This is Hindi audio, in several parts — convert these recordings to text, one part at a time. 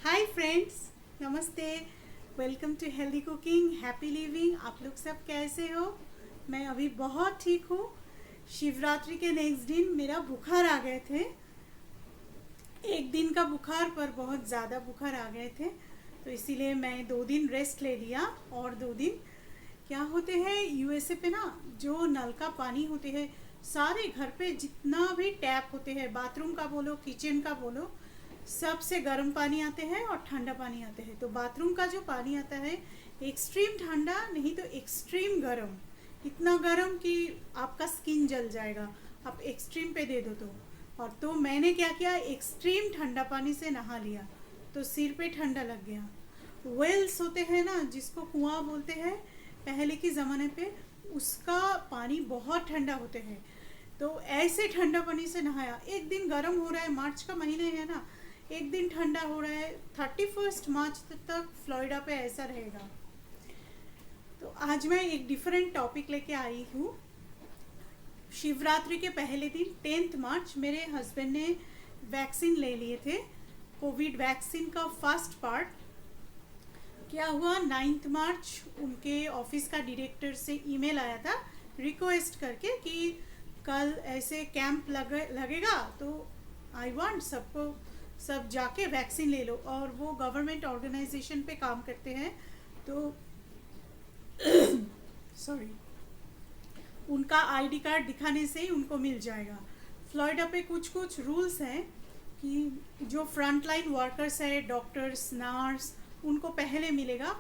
हाय फ्रेंड्स, नमस्ते। Welcome to healthy cooking, happy living. आप लोग सब कैसे हो? मैं अभी बहुत ठीक हूँ। शिवरात्रि के नेक्स्ट दिन मेरा बुखार आ गए थे। एक दिन का बुखार पर बहुत ज़्यादा बुखार आ गए थे, तो इसीलिए मैं 2 दिन रेस्ट ले लिया। और 2 दिन क्या होते हैं यूएसए पे ना, जो नल का पानी होते हैं सारे घर पे जितना भी टैप होते हैं, बाथरूम का बोलो किचन का बोलो, सबसे गर्म पानी आते हैं और ठंडा पानी आते हैं। तो बाथरूम का जो पानी आता है एक्सट्रीम ठंडा नहीं तो एक्सट्रीम गर्म, इतना गर्म कि आपका स्किन जल जाएगा। आप एक्सट्रीम पे दे दो तो मैंने क्या किया, एक्सट्रीम ठंडा पानी से नहा लिया तो सिर पे ठंडा लग गया। वेल्स होते हैं ना, जिसको कुआं बोलते हैं पहले के ज़माने पे, उसका पानी बहुत ठंडा होते हैं। तो ऐसे ठंडा पानी से नहाया। एक दिन गर्म हो रहा है, मार्च का महीने है ना, एक दिन ठंडा हो रहा है। 31 मार्च तक फ्लोरिडा पे ऐसा रहेगा। तो आज मैं एक डिफरेंट टॉपिक लेके आई हूँ। शिवरात्रि के पहले दिन 10 मार्च मेरे हस्बैंड ने वैक्सीन ले लिए थे, कोविड वैक्सीन का फर्स्ट पार्ट। क्या हुआ, 9 मार्च उनके ऑफिस का डायरेक्टर से ईमेल आया था रिक्वेस्ट करके कि कल ऐसे कैंप लगेगा, तो आई वांट सबको सब जाके वैक्सीन ले लो। और वो गवर्नमेंट ऑर्गेनाइजेशन पे काम करते हैं, तो सॉरी, उनका आईडी कार्ड दिखाने से ही उनको मिल जाएगा। फ्लोरिडा पे कुछ कुछ रूल्स हैं कि जो फ्रंटलाइन वर्कर्स है, डॉक्टर्स नर्स, उनको पहले मिलेगा।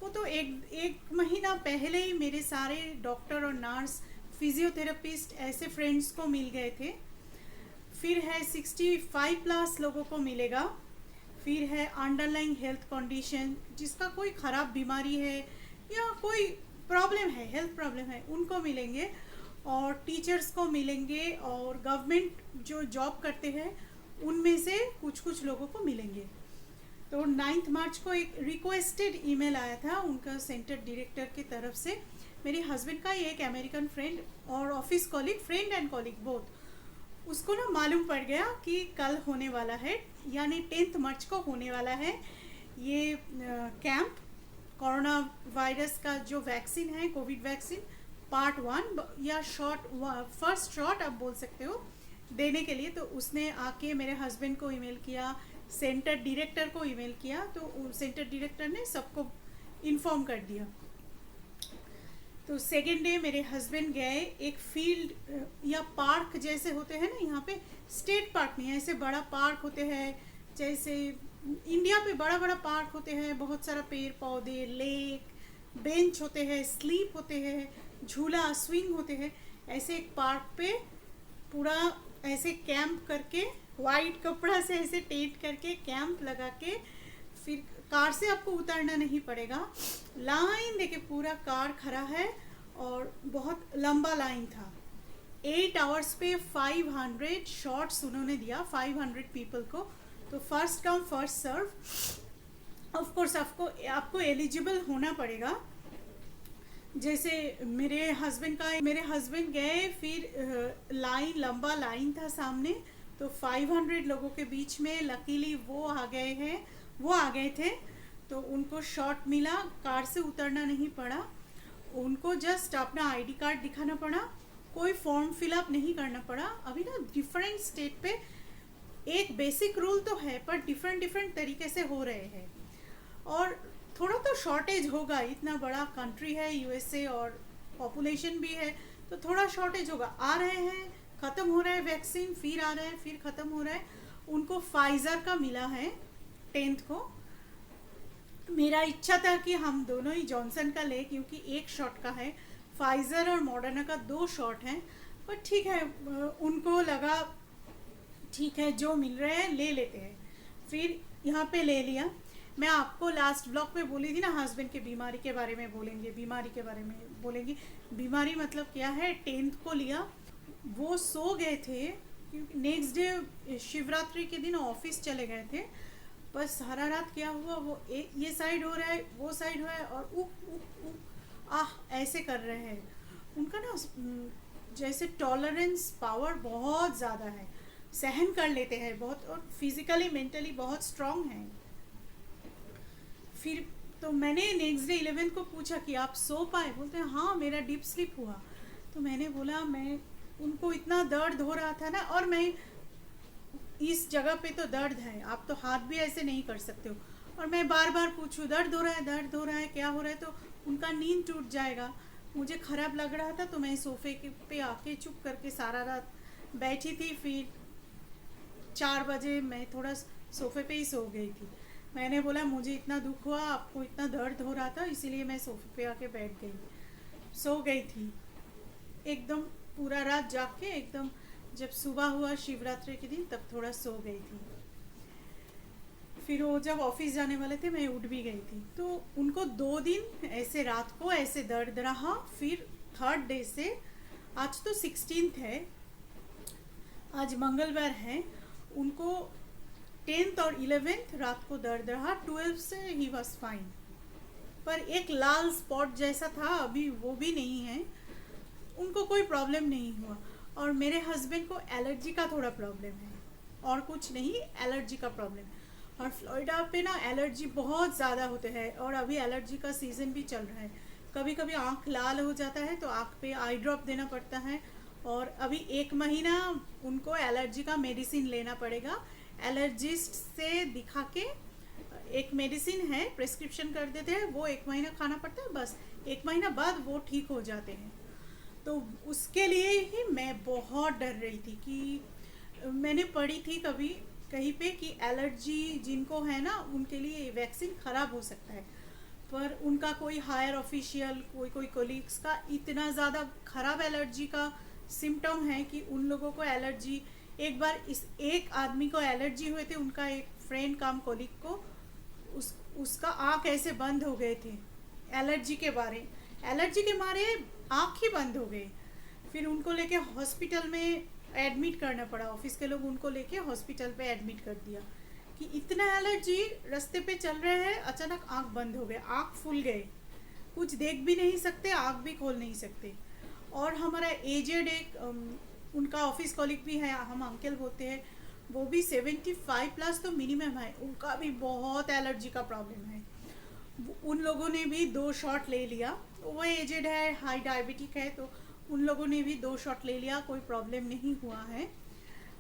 वो तो एक महीना पहले ही मेरे सारे डॉक्टर और नर्स, फिजियोथेरेपिस्ट ऐसे फ्रेंड्स को मिल गए थे। फिर है 65+ लोगों को मिलेगा। फिर है अंडरलाइंग हेल्थ कंडीशन, जिसका कोई ख़राब बीमारी है या कोई प्रॉब्लम है, हेल्थ प्रॉब्लम है, उनको मिलेंगे। और टीचर्स को मिलेंगे, और गवर्नमेंट जो जॉब करते हैं उनमें से कुछ कुछ लोगों को मिलेंगे। तो 9 मार्च को एक रिक्वेस्टेड ईमेल आया था उनका सेंटर डायरेक्टर की तरफ से। मेरे हस्बैंड का एक अमेरिकन फ्रेंड और ऑफिस कॉलिग, फ्रेंड एंड कॉलिग बोथ, उसको ना मालूम पड़ गया कि कल होने वाला है, यानी 10 मार्च को होने वाला है ये कैंप। कोरोना वायरस का जो वैक्सीन है, कोविड वैक्सीन पार्ट 1 या फर्स्ट शॉट आप बोल सकते हो, देने के लिए। तो उसने आके मेरे हस्बैंड को ईमेल किया, सेंटर डायरेक्टर को ईमेल किया, तो सेंटर डायरेक्टर ने सबको इन्फॉर्म कर दिया। तो सेकेंड डे मेरे हस्बैंड गए एक फील्ड या पार्क जैसे होते हैं ना, यहाँ पे स्टेट पार्क नहीं है, ऐसे बड़ा पार्क होते हैं, जैसे इंडिया पे बड़ा बड़ा पार्क होते हैं, बहुत सारा पेड़ पौधे, लेक, बेंच होते हैं, स्लीप होते हैं, झूला स्विंग होते हैं। ऐसे एक पार्क पे पूरा ऐसे कैंप करके, वाइट कपड़ा से ऐसे टेंट करके कैंप लगा के, फिर कार से आपको उतरना नहीं पड़ेगा। लाइन देके पूरा कार खड़ा है और बहुत लंबा लाइन था। 8 आवर्स पे 500 शॉट्स उन्होंने दिया 500 पीपल को। तो first come first serve. Of course आपको एलिजिबल होना पड़ेगा। जैसे मेरे हस्बैंड गए, फिर लाइन, लंबा लाइन था सामने, तो 500 लोगों के बीच में लकीली वो आ गए थे। तो उनको शॉट मिला, कार से उतरना नहीं पड़ा, उनको जस्ट अपना आईडी कार्ड दिखाना पड़ा, कोई फॉर्म फिलअप नहीं करना पड़ा। अभी ना डिफरेंट स्टेट पे एक बेसिक रूल तो है, पर डिफरेंट तरीके से हो रहे हैं। और थोड़ा तो शॉर्टेज होगा, इतना बड़ा कंट्री है यूएसए और पॉपुलेशन भी है, तो थोड़ा शॉर्टेज होगा। आ रहे हैं, ख़त्म हो रहा है वैक्सीन, फिर आ रहा है, फिर ख़त्म हो रहा है। उनको फाइज़र का मिला है 10th को। मेरा इच्छा था कि हम दोनों ही जॉनसन का ले, क्योंकि एक शॉट का है, फाइज़र और मॉडर्ना का 2 शॉट हैं। पर ठीक है, उनको लगा ठीक है जो मिल रहे हैं ले लेते हैं, फिर यहाँ पे ले लिया। मैं आपको लास्ट ब्लॉग में बोली थी ना, हस्बैंड के बीमारी के बारे में बोलेंगे। बीमारी मतलब क्या है, 10th को लिया, वो सो गए थे क्योंकि नेक्स्ट डे शिवरात्रि के दिन ऑफिस चले गए थे। बस सारा रात क्या हुआ, वो ये साइड हो रहा है, वो साइड हो रहा है, और उक आह ऐसे कर रहे हैं। उनका ना जैसे टॉलरेंस पावर बहुत ज़्यादा है, सहन कर लेते हैं बहुत, और फिजिकली मेंटली बहुत स्ट्रांग हैं। फिर तो मैंने नेक्स्ट डे 11 को पूछा कि आप सो पाए? बोलते हैं हाँ मेरा डीप स्लीप हुआ। तो मैंने बोला मैं उनको इतना दर्द हो रहा था ना, और मैं इस जगह पे तो दर्द है, आप तो हाथ भी ऐसे नहीं कर सकते हो, और मैं बार बार पूछूं दर्द हो रहा है, दर्द हो रहा है, क्या हो रहा है, तो उनका नींद टूट जाएगा। मुझे ख़राब लग रहा था, तो मैं सोफे पे आके चुप करके सारा रात बैठी थी। फिर 4 बजे मैं थोड़ा सोफे पे ही सो गई थी। मैंने बोला मुझे इतना दुख हुआ, आपको इतना दर्द हो रहा था, इसीलिए मैं सोफे पे आके बैठ गई, सो गई थी एकदम। पूरा रात जाग के एकदम जब सुबह हुआ शिवरात्रि के दिन तब थोड़ा सो गई थी। फिर वो जब ऑफिस जाने वाले थे मैं उठ भी गई थी। तो उनको 2 दिन ऐसे रात को ऐसे दर्द रहा। फिर थर्ड डे से, आज तो 16th है, आज मंगलवार है, उनको 10th और 11th रात को दर्द रहा। 12 से ही वॉज फाइन, पर एक लाल स्पॉट जैसा था, अभी वो भी नहीं है। उनको कोई प्रॉब्लम नहीं हुआ। और मेरे हस्बैंड को एलर्जी का थोड़ा प्रॉब्लम है, और कुछ नहीं, एलर्जी का प्रॉब्लम। और फ्लोरिडा पे ना एलर्जी बहुत ज़्यादा होते हैं, और अभी एलर्जी का सीज़न भी चल रहा है। कभी कभी आँख लाल हो जाता है तो आँख पे आई ड्रॉप देना पड़ता है, और अभी 1 महीना उनको एलर्जी का मेडिसिन लेना पड़ेगा। एलर्जिस्ट से दिखा के एक मेडिसिन है, प्रिस्क्रिप्शन कर देते हैं, वो 1 महीना खाना पड़ता है, बस 1 महीना बाद वो ठीक हो जाते हैं। तो उसके लिए ही मैं बहुत डर रही थी कि मैंने पढ़ी थी कभी कहीं पे कि एलर्जी जिनको है ना उनके लिए वैक्सीन ख़राब हो सकता है, पर उनका कोई हायर ऑफिशियल कोई कोलीग्स का इतना ज़्यादा ख़राब एलर्जी का सिम्टम है कि उन लोगों को एलर्जी, एक बार इस एक आदमी को एलर्जी हुए थे, उनका एक फ्रेंड काम कोलीग को उसका आँख ऐसे बंद हो गए थे एलर्जी के मारे आँख ही बंद हो गए। फिर उनको लेके हॉस्पिटल में एडमिट करना पड़ा, ऑफिस के लोग उनको लेके हॉस्पिटल पे एडमिट कर दिया कि इतना एलर्जी, रास्ते पे चल रहे हैं, अचानक आँख बंद हो गए, आँख फूल गए, कुछ देख भी नहीं सकते, आँख भी खोल नहीं सकते। और हमारा एजेड एक उनका ऑफिस कॉलीग भी है, हम अंकल बोलते हैं, वो भी 75+ तो मिनिमम है, उनका भी बहुत एलर्जी का प्रॉब्लम है। उन लोगों ने भी 2 शॉट ले लिया, वो एजेड है, हाई डायबिटिक है, तो उन लोगों ने भी 2 शॉट ले लिया, कोई प्रॉब्लम नहीं हुआ है।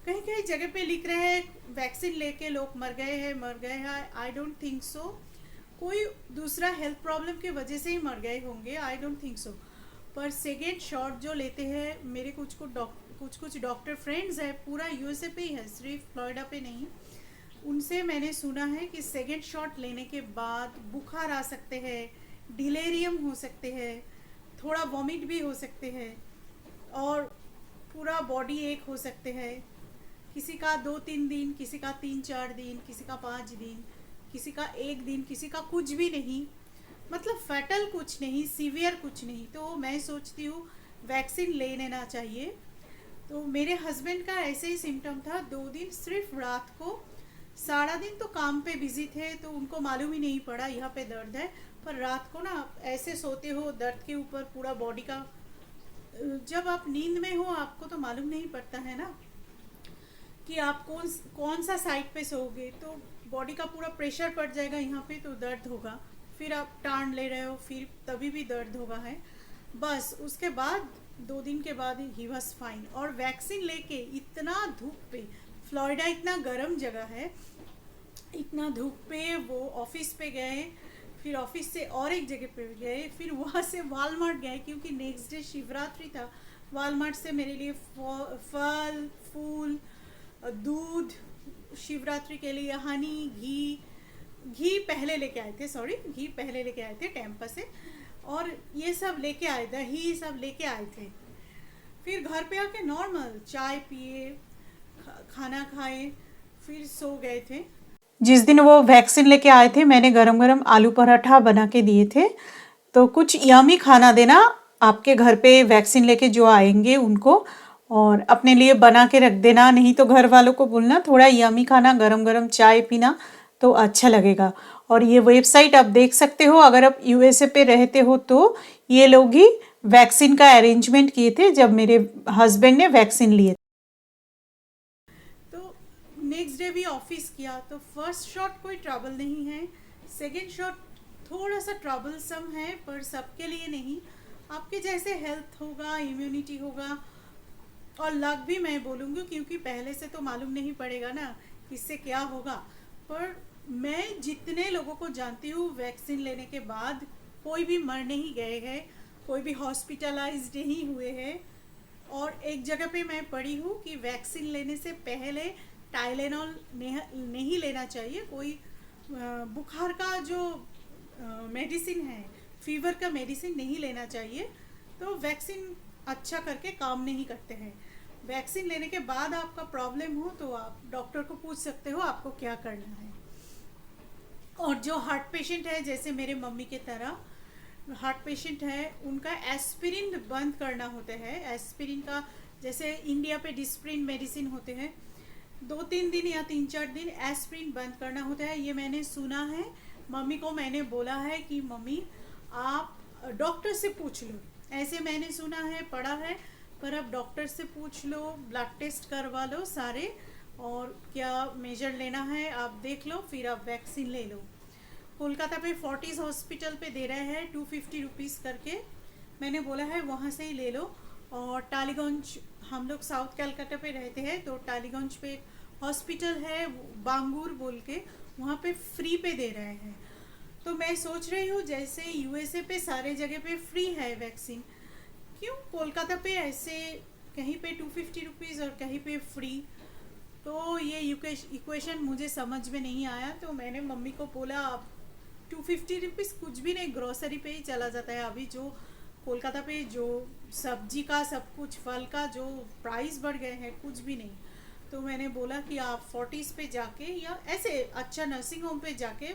कहीं कहीं जगह पे लिख रहे हैं वैक्सीन लेके लोग मर गए हैं। आई डोंट थिंक सो, कोई दूसरा हेल्थ प्रॉब्लम की वजह से ही मर गए होंगे, आई डोंट थिंक सो। पर सेकेंड शॉट जो लेते हैं, मेरे कुछ डॉक्टर फ्रेंड्स है, पूरा यूएसए पे ही है, सिर्फ फ्लोरिडा पे नहीं, उनसे मैंने सुना है कि सेकेंड शॉट लेने के बाद बुखार आ सकते हैं, डिलेरियम हो सकते हैं, थोड़ा वॉमिट भी हो सकते हैं, और पूरा बॉडी एक हो सकते हैं। किसी का 2-3 दिन, किसी का 3-4 दिन, किसी का 5 दिन, किसी का 1 दिन, किसी का कुछ भी नहीं, मतलब फैटल कुछ नहीं, सीवियर कुछ नहीं। तो मैं सोचती हूँ वैक्सीन ले लेना चाहिए। तो मेरे हस्बैंड का ऐसे ही सिम्टम था, 2 दिन सिर्फ रात को, सारा दिन तो काम पे बिजी थे तो उनको मालूम ही नहीं पड़ा यहाँ पे दर्द है, पर रात को ना ऐसे सोते हो दर्द के ऊपर पूरा बॉडी का, जब आप नींद में हो आपको तो मालूम नहीं पड़ता है ना कि आप कौन सा साइड पे सोओगे, तो बॉडी का पूरा प्रेशर पड़ जाएगा यहाँ पे, तो दर्द होगा। फिर आप टांड ले रहे हो, फिर तभी भी दर्द होगा है। बस उसके बाद 2 दिन के बाद ही वॉज फाइन। और वैक्सीन लेके इतना धूप पे, फ्लोरिडा इतना गर्म जगह है, इतना धूप पे वो ऑफिस पे गए, फिर ऑफिस से और एक जगह पे गए, फिर वहाँ से वालमार्ट गए क्योंकि नेक्स्ट डे शिवरात्रि था। वालमार्ट से मेरे लिए फल फूल, दूध, शिवरात्रि के लिए हनी, घी पहले लेके आए थे टेम्पा से, और ये सब लेके आए, दही सब लेके आए थे। फिर घर पे आके नॉर्मल चाय पिए, खाना खाए, फिर सो गए थे। जिस दिन वो वैक्सीन लेके आए थे मैंने गरम गरम आलू पराठा बना के दिए थे। तो कुछ यमी खाना देना आपके घर पे वैक्सीन लेके जो आएंगे उनको, और अपने लिए बना के रख देना, नहीं तो घर वालों को बोलना थोड़ा यमी खाना, गरम गरम चाय पीना, तो अच्छा लगेगा। और ये वेबसाइट आप देख सकते हो, अगर आप यूएसए पे रहते हो तो ये लोग ही वैक्सीन का अरेंजमेंट किए थे जब मेरे हस्बैंड ने वैक्सीन लिए। तो नेक्स्ट डे भी ऑफिस किया, तो फर्स्ट शॉट कोई ट्रबल नहीं है, सेकेंड शॉट थोड़ा सा ट्रबलसम है, पर सबके लिए नहीं। आपके जैसे हेल्थ होगा, इम्यूनिटी होगा और लक भी मैं बोलूँगी, क्योंकि पहले से तो मालूम नहीं पड़ेगा ना किससे क्या होगा। पर मैं जितने लोगों को जानती हूँ वैक्सीन लेने के बाद कोई भी मर नहीं गए हैं, कोई भी हॉस्पिटलाइज्ड नहीं हुए हैं। और एक जगह पे मैं पढ़ी हूँ कि वैक्सीन लेने से पहले टाइलेनॉल नहीं लेना चाहिए। कोई बुखार का जो मेडिसिन है, फीवर का मेडिसिन नहीं लेना चाहिए। तो वैक्सीन अच्छा करके काम नहीं करते हैं। वैक्सीन लेने के बाद आपका प्रॉब्लम हो तो आप डॉक्टर को पूछ सकते हो आपको क्या करना है। और जो हार्ट पेशेंट है, जैसे मेरे मम्मी के तरह हार्ट पेशेंट है, उनका एस्पिरिन बंद करना होता है। एस्पिरिन का जैसे इंडिया पे डिस्प्रिन मेडिसिन होते हैं, 2-3 दिन या 3-4 दिन एस्पिरिन बंद करना होता है। ये मैंने सुना है। मम्मी को मैंने बोला है कि मम्मी आप डॉक्टर से पूछ लो, ऐसे मैंने सुना है, पढ़ा है, पर अब डॉक्टर से पूछ लो, ब्लड टेस्ट करवा लो सारे, और क्या मेजर लेना है आप देख लो, फिर आप वैक्सीन ले लो। कोलकाता पे फोर्टिस हॉस्पिटल पे दे रहे हैं 250 रुपीज़ करके। मैंने बोला है वहाँ से ही ले लो। और टालीगंज, हम लोग साउथ कलकत्ता पे रहते हैं, तो टालीगंज पे एक हॉस्पिटल है बांगूर बोल के, वहाँ पे फ्री पे दे रहे हैं। तो मैं सोच रही हूँ जैसे यूएसए पे सारे जगह पे फ्री है वैक्सीन, क्यों कोलकाता पे ऐसे कहीं पे 250 रुपीज़ और कहीं पे फ्री। तो ये इक्वेशन मुझे समझ में नहीं आया। तो मैंने मम्मी को बोला आप 250 रुपीज़ कुछ भी नहीं, ग्रोसरी पे ही चला जाता है। अभी जो कोलकाता पे जो सब्जी का, सब कुछ फल का जो प्राइस बढ़ गए हैं, कुछ भी नहीं। तो मैंने बोला कि आप फोर्टिस पे जाके या ऐसे अच्छा नर्सिंग होम पे जाके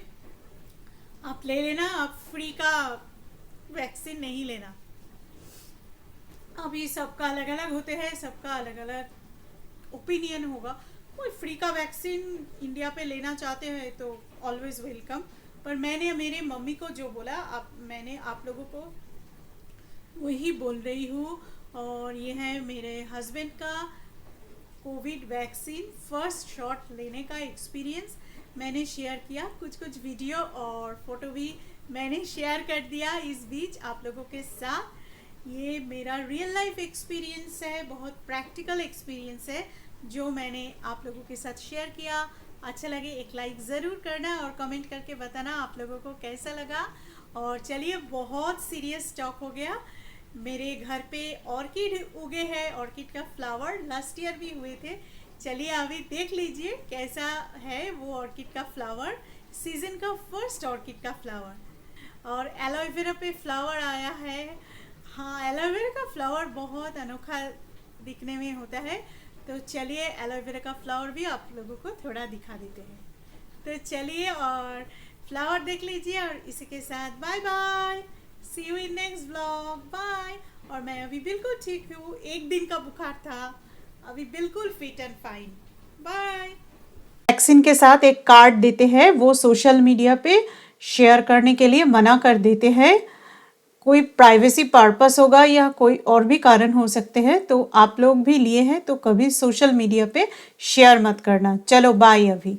आप ले लेना, आप फ्री का वैक्सीन नहीं लेना। अभी सबका अलग अलग होते हैं, सबका अलग अलग ओपिनियन होगा। कोई फ्री का वैक्सीन इंडिया पे लेना चाहते हैं तो ऑलवेज वेलकम। पर मैंने मेरे मम्मी को जो बोला, मैंने आप लोगों को वही बोल रही हूँ। और ये है मेरे हस्बैंड का कोविड वैक्सीन फर्स्ट शॉट लेने का एक्सपीरियंस। मैंने शेयर किया, कुछ कुछ वीडियो और फोटो भी मैंने शेयर कर दिया इस बीच आप लोगों के साथ। ये मेरा रियल लाइफ एक्सपीरियंस है, बहुत प्रैक्टिकल एक्सपीरियंस है जो मैंने आप लोगों के साथ शेयर किया। अच्छा लगे एक लाइक ज़रूर करना और कमेंट करके बताना आप लोगों को कैसा लगा। और चलिए, बहुत सीरियस टॉक हो गया। मेरे घर पे ऑर्किड उगे हैं, ऑर्किड का फ्लावर लास्ट ईयर भी हुए थे। चलिए अभी देख लीजिए कैसा है वो ऑर्किड का फ्लावर, सीजन का फर्स्ट ऑर्किड का फ्लावर। और एलोवेरा पे फ्लावर आया है। हाँ, एलोवेरा का फ्लावर बहुत अनोखा दिखने में होता है। तो चलिए एलोवेरा का फ्लावर भी आप लोगों को थोड़ा दिखा देते हैं। तो चलिए और फ्लावर देख लीजिए। और इसी के साथ bye bye, see you in next vlog, bye. और मैं अभी बिल्कुल ठीक हूँ, एक दिन का बुखार था, अभी बिल्कुल fit and fine. Bye. Vaccine के साथ एक कार्ड देते हैं, वो सोशल मीडिया पे शेयर करने के लिए मना कर देते हैं। कोई प्राइवेसी पर्पस होगा या कोई और भी कारण हो सकते हैं। तो आप लोग भी लिए हैं तो कभी सोशल मीडिया पे शेयर मत करना। चलो बाय अभी।